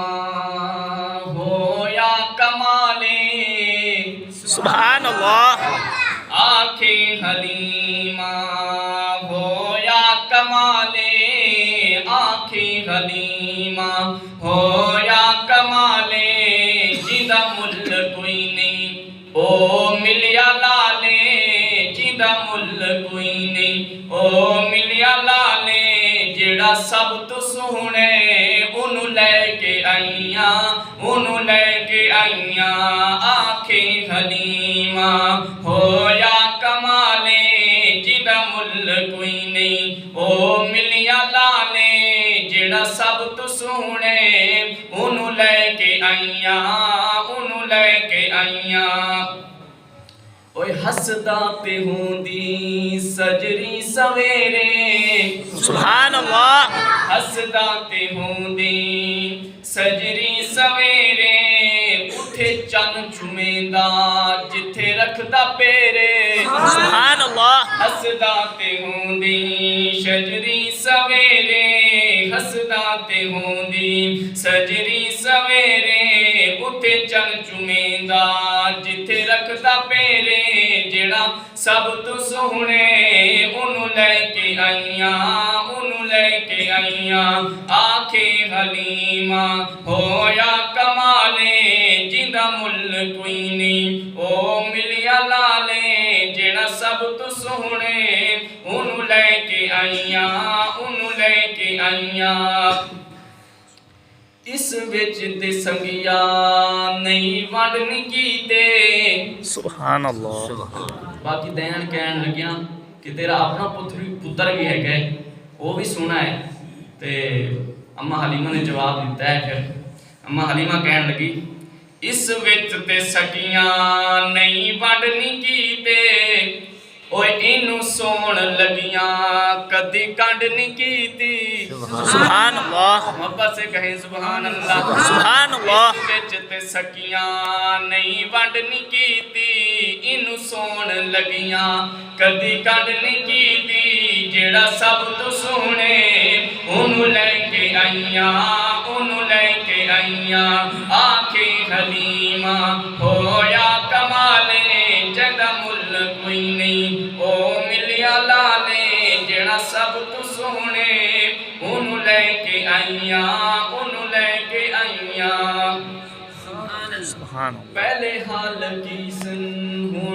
हलीमा होया कमाले सुभान अल्लाह। आखे हलीमा होया कमाले आखे हलीमा होया कमाले जिंदा मुल कोई नहीं ओ मिलिया लाले जिंदा मुल कोई नहीं ओ मिलिया लाले जेड़ा सब तो सोहने उन्हों लैके आईया उन्हों लैके आईया आखे हलीमा होया कमाले जिंदा मुल कोई नहीं ओ मिलिया लाले जेड़ा सब तो सोहने उन्हों लैके आईया उन्हों लैके आईया ओए हसदा ते होंदी सजरी सवेरे सुभान अल्लाह। हसदा ते होंदी सजरी सवेरे उठे चन चुमेंदा जिथे रखदा पेरे सुभान अल्लाह। हसदा ते होंदी सजरी सवेरे हसदा ते होंदी सजरी सवेरे उठे चन चुमेंदा जिथे रखदा पेरे जेड़ा सब तो सोहने उन्हों लैके आईया उन्हों लैके आईया आखे हलीमा होया कमाले जिंदा मुल कोई नहीं ओ मिलिया लाले जेड़ा सब तो सोहने उन्हों लैके आईया उन्हों लैके आईया इस विच ते संगिया नहीं वंडनी कीते सुभान अल्लाह। बाकी दैन कहन लगिया कि तेरा अपना पुत्र भी है वो भी सोना है ते अम्मा हलीमा ने जवाब दिता है। फिर अम्मा हलीमा कहन लगी इस विच ते सकियां नहीं वंडनी कीते ओए इनू सोण लगियां कदी कंड नहीं कीती सुभान अल्लाह। मोहब्बत से कहें सुभान अल्लाह। सुभान अल्लाह। विच ते सकियां नहीं वंड नहीं कीती इनू सोण लगियां कदी कंड नहीं कीती जेड़ा सब तो सोहने उन्हों लैके आईया उन्हों लैके आईया आखे हलीमा होया कमाले जदा मुल कोई नहीं ओ मिलिया लाले जेड़ा सब तो सोहने उन्हों लैके आईया उन्हों लैके आईया सुभान पहले हाल की सुन